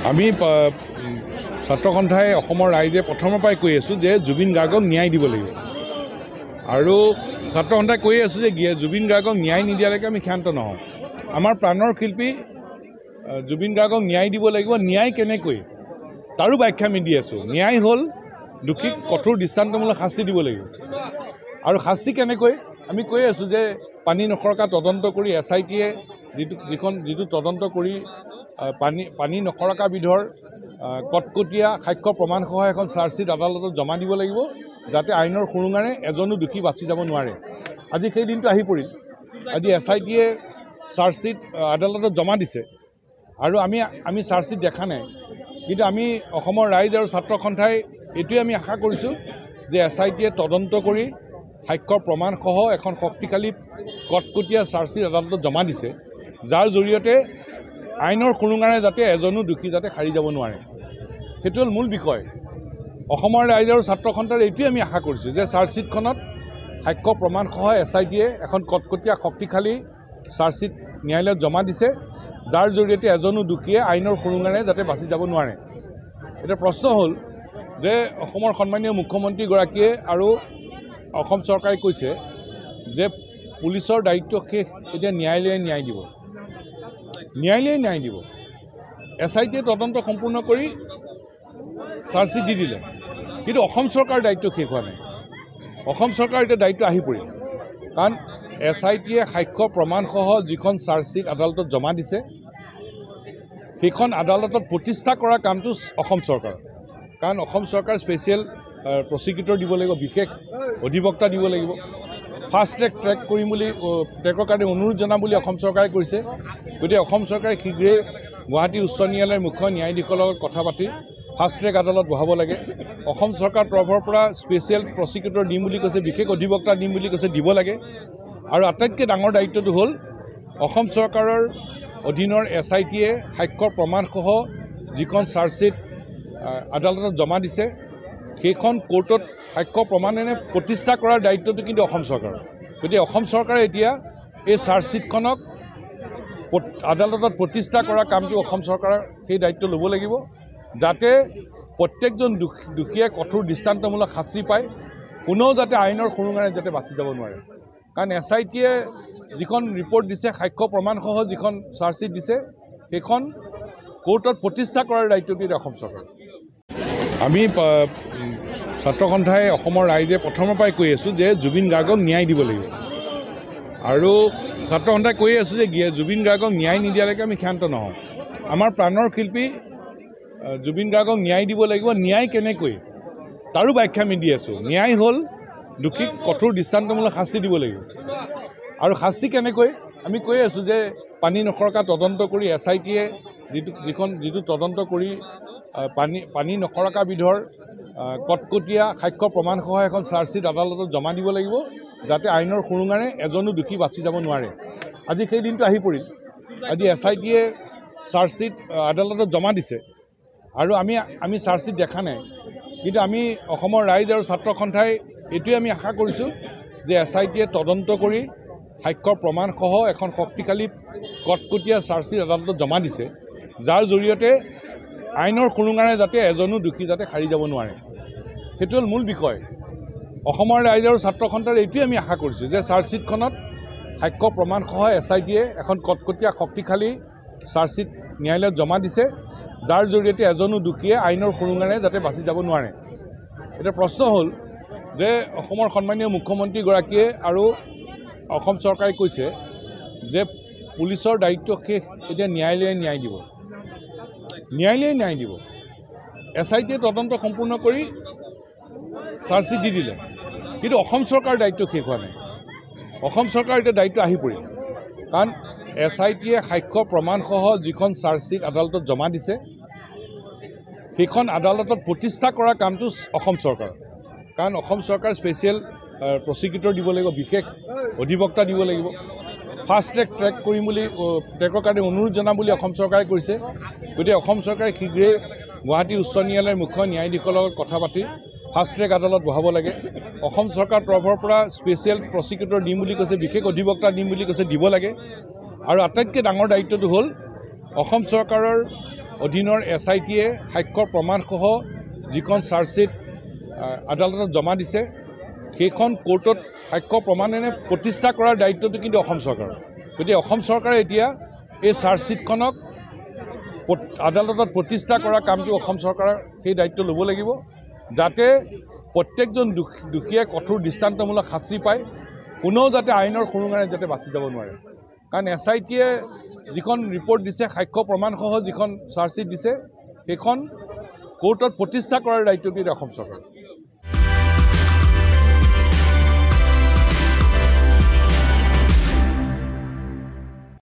আমি ছাত্ৰ সন্থাই অসমৰ ৰাইজে প্ৰথমৰ পৰাই কৈ আছোঁ যে জুবিন গাৰ্গক ন্যায় দিব লাগিব আৰু ছাত্ৰ সন্থাই কৈ আছোঁ যে জুবিন গাৰ্গক ন্যায় নিদিয়ালৈকে আমি ক্ষান্ত নহওঁ। আমাৰ প্ৰাণৰ শিল্পী জুবিন গাৰ্গক ন্যায় দিব লাগিব। ন্যায় কেনেকৈ তাৰো ব্যাখ্যা আমি দি আছোঁ। ন্যায় হ'ল দোষীক কঠোৰ দৃষ্টান্তমূলক শাস্তি দিব লাগিব আৰু শাস্তি কেনেকৈ আমি কৈ আছোঁ যে পানী নখৰকা তদন্ত কৰি SITয়ে যিটো তদন্ত কৰি পানী নখৰকা বিধৰ কটকটীয়া সাক্ষ্য প্ৰমাণসহ এখন চাৰ্জশ্বিট আদালতত জমা দিব লাগিব, যাতে আইনৰ সুৰুঙাৰে এজনো দোষী বাচি যাব নোৱাৰে। আজি সেই দিনটো আহি পৰিল। আজি SITয়ে চাৰ্জশ্বিট আদালতত জমা দিছে আৰু আমি চাৰ্জশ্বিট দেখা নাই, কিন্তু আমি অসমৰ ৰাইজ আৰু ছাত্ৰ সন্থাই এইটোৱে আমি আশা কৰিছোঁ যে SITয়ে তদন্ত কৰি সাক্ষ্য প্ৰমাণসহ এখন শক্তিশালী কটকটীয়া চাৰ্জশ্বিট আদালতত জমা দিছে, যাৰ জৰিয়তে আইনৰ সুৰুঙাৰে যাতে এজনো দোষী যাতে সাৰি যাব নোৱাৰে। সেইটো হ'ল মূল বিষয়। অসমৰ ৰাইজ আৰু ছাত্ৰ সন্থাৰ এইটোৱে আমি আশা কৰিছোঁ যে চাৰ্জশ্বিটখনত সাক্ষ্য প্ৰমাণসহ SITয়ে এখন কটকটীয়া শক্তিশালী চাৰ্জশ্বিট ন্যায়ালয়ত জমা দিছে, যাৰ জৰিয়তে এজনো দোষীয়ে আইনৰ সুৰুঙাৰে যাতে বাচি যাব নোৱাৰে। এতিয়া প্ৰশ্ন হ'ল যে অসমৰ সন্মানীয় মুখ্যমন্ত্ৰীগৰাকীয়ে আৰু অসম চৰকাৰে কৈছে যে পুলিচৰ দায়িত্ব শেষ, এতিয়া ন্যায়ালয়ে ন্যায় দিব। ন্যায়ালয়ে ন্যায় দিব। SITয়ে তদন্ত সম্পূৰ্ণ কৰি চাৰ্জশ্বিট দি দিলে, কিন্তু অসম চৰকাৰৰ দায়িত্ব শেষ হোৱা নাই। অসম চৰকাৰৰ এতিয়া দায়িত্ব আহি পৰিল, কাৰণ SITয়ে সাক্ষ্য প্ৰমাণসহ যিখন চাৰ্জশ্বিট আদালতত জমা দিছে, সেইখন আদালতত প্ৰতিষ্ঠা কৰা কামটো অসম চৰকাৰ। কাৰণ অসম চৰকাৰ স্পেচিয়েল প্ৰচিকিউটৰ দিব লাগিব, বিশেষ অধিবক্তা দিব লাগিব। ফাষ্ট ট্ৰেক কৰিম বুলি ট্ৰেকৰ কাৰণে অনুৰোধ জনাম বুলি অসম চৰকাৰে কৰিছে। গতিকে অসম চৰকাৰে শীঘ্ৰেই গুৱাহাটী উচ্চ ন্যায়ালয়ৰ মুখ্য ন্যায়াধীশৰ লগত কথা পাতি ফাষ্ট ট্ৰেক আদালত বহাব লাগে। অসম চৰকাৰৰ তৰফৰ পৰা স্পেচিয়েল প্ৰচিকিউটৰ দিম বুলি কৈছে, বিশেষ অধিবক্তা দিম বুলি কৈছে, দিব লাগে। আৰু আটাইতকৈ ডাঙৰ দায়িত্বটো হ'ল অসম চৰকাৰৰ অধীনৰ SITয়ে সাক্ষ্য প্ৰমাণসহ যিখন চাৰ্জশ্বিট আদালতত জমা দিছে, সেইখন কোৰ্টত সাক্ষ্য প্ৰমাণেৰে প্ৰতিষ্ঠা কৰাৰ দায়িত্বটো কিন্তু অসম চৰকাৰৰ। গতিকে অসম চৰকাৰে এতিয়া এই চাৰ্জশ্বিটখনক আদালতত প্ৰতিষ্ঠা কৰা কামটো অসম চৰকাৰৰ সেই দায়িত্ব ল'ব লাগিব, যাতে প্ৰত্যেকজন দোষীয়ে কঠোৰ দৃষ্টান্তমূলক শাস্তি পায়, কোনেও যাতে আইনৰ সুৰুঙাৰে যাতে বাচি যাব নোৱাৰে। কাৰণ SITয়ে যিখন ৰিপৰ্ট দিছে, সাক্ষ্য প্ৰমাণসহ যিখন চাৰ্জশ্বিট দিছে, সেইখন কোৰ্টত প্ৰতিষ্ঠা কৰাৰ দায়িত্বটো এতিয়া অসম চৰকাৰ। আমি ছাত্ৰ সন্থাই অসমৰ ৰাইজে প্ৰথমৰ পৰাই কৈ আছোঁ যে জুবিন গাৰ্গক ন্যায় দিব লাগিব আৰু ছাত্ৰ সন্থাই কৈ আছোঁ যে জুবিন গাৰ্গক ন্যায় নিদিয়ালৈকে আমি ক্ষান্ত নহওঁ। আমাৰ প্ৰাণৰ শিল্পী জুবিন গাৰ্গক ন্যায় দিব লাগিব। ন্যায় কেনেকৈ তাৰো ব্যাখ্যা আমি দি আছোঁ। ন্যায় হ'ল দোষীক কঠোৰ দৃষ্টান্তমূলক শাস্তি দিব লাগিব আৰু শাস্তি কেনেকৈ আমি কৈ আছোঁ যে পানী নখৰকা তদন্ত কৰি SITয়ে যিটো তদন্ত কৰি পানী নখৰকা বিধৰ কটকটীয়া সাক্ষ্য প্ৰমাণসহ এখন চাৰ্জশ্বিট আদালতত জমা দিব লাগিব, যাতে আইনৰ সুৰুঙাৰে এজনো দোষী বাচি যাব নোৱাৰে। আজি সেই দিনটো আহি পৰিল। আজি SITয়ে চাৰ্জশ্বিট আদালতত জমা দিছে আৰু আমি চাৰ্জশ্বিট দেখা নাই, কিন্তু আমি অসমৰ ৰাইজ আৰু ছাত্ৰ সন্থাই এইটোৱে আমি আশা কৰিছোঁ যে SITয়ে তদন্ত কৰি সাক্ষ্য প্ৰমাণসহ এখন শক্তিশালী কটকটীয়া চাৰ্জশ্বিট আদালতত জমা দিছে, যাৰ জৰিয়তে আইনৰ সুৰুঙাৰে যাতে এজনো দোষী যাতে সাৰি যাব নোৱাৰে। সেইটো হ'ল মূল বিষয়। অসমৰ ৰাইজ আৰু ছাত্ৰ সন্থাৰ এইটোৱে আমি আশা কৰিছোঁ যে চাৰ্জশ্বিটখনত সাক্ষ্য প্ৰমাণসহ SITয়ে এখন কটকটীয়া শক্তিশালী চাৰ্জশ্বিট ন্যায়ালয়ত জমা দিছে, যাৰ জৰিয়তে এজনো দোষীয়ে আইনৰ সুৰুঙাৰে যাতে বাচি যাব নোৱাৰে। এতিয়া প্ৰশ্ন হ'ল যে অসমৰ সন্মানীয় মুখ্যমন্ত্ৰীগৰাকীয়ে আৰু অসম চৰকাৰে কৈছে যে পুলিচৰ দায়িত্ব শেষ, এতিয়া ন্যায়ালয়ে ন্যায় দিব। ন্যায়ালয়ে ন্যায় দিব। SITয়ে তদন্ত সম্পূৰ্ণ কৰি চাৰ্জশ্বিট দি দিলে, কিন্তু অসম চৰকাৰৰ দায়িত্ব শেষ হোৱা নাই। অসম চৰকাৰৰ এতিয়া দায়িত্ব আহি পৰিল, কাৰণ SITয়ে সাক্ষ্য প্ৰমাণসহ যিখন চাৰ্জশ্বিট আদালতত জমা দিছে, সেইখন আদালতত প্ৰতিষ্ঠা কৰা কামটো অসম চৰকাৰ। কাৰণ অসম চৰকাৰ স্পেচিয়েল প্ৰচিকিউটৰ দিব লাগিব, বিশেষ অধিবক্তা দিব লাগিব। ফাষ্ট ট্ৰেক কৰিম বুলি ট্ৰেকৰ কাৰণে অনুৰোধ জনাম বুলি অসম চৰকাৰে কৰিছে। গতিকে অসম চৰকাৰে শীঘ্ৰেই গুৱাহাটী উচ্চ ন্যায়ালয়ৰ মুখ্য ন্যায়াধীশৰ লগত কথা পাতি ফাষ্ট ট্ৰেক আদালত বহাব লাগে। অসম চৰকাৰৰ তৰফৰ পৰা স্পেচিয়েল প্ৰচিকিউটৰ দিম বুলি কৈছে, বিশেষ অধিবক্তা দিম বুলি কৈছে, দিব লাগে। আৰু আটাইতকৈ ডাঙৰ দায়িত্বটো হ'ল অসম চৰকাৰৰ অধীনৰ SITয়ে সাক্ষ্য প্ৰমাণসহ যিখন চাৰ্জশ্বিট আদালতত জমা দিছে সেইখন কোৰ্টত সাক্ষ্য প্ৰমাণেৰে প্ৰতিষ্ঠা কৰাৰ দায়িত্বটো কিন্তু অসম চৰকাৰৰ। গতিকে অসম চৰকাৰে এতিয়া এই চাৰ্জশ্বিটখনক আদালতত প্ৰতিষ্ঠা কৰা কামটো অসম চৰকাৰৰ সেই দায়িত্ব ল'ব লাগিব, যাতে প্ৰত্যেকজন দুখীয়াই কঠোৰ দৃষ্টান্তমূলক শাস্তি পায়, কোনেও যাতে আইনৰ সুৰুঙাৰে যাতে বাচি যাব নোৱাৰে। কাৰণ SITয়ে যিখন ৰিপৰ্ট দিছে, সাক্ষ্য প্ৰমাণসহ যিখন চাৰ্জশ্বিট দিছে, সেইখন কোৰ্টত প্ৰতিষ্ঠা কৰাৰ দায়িত্বটো এতিয়া অসম চৰকাৰ।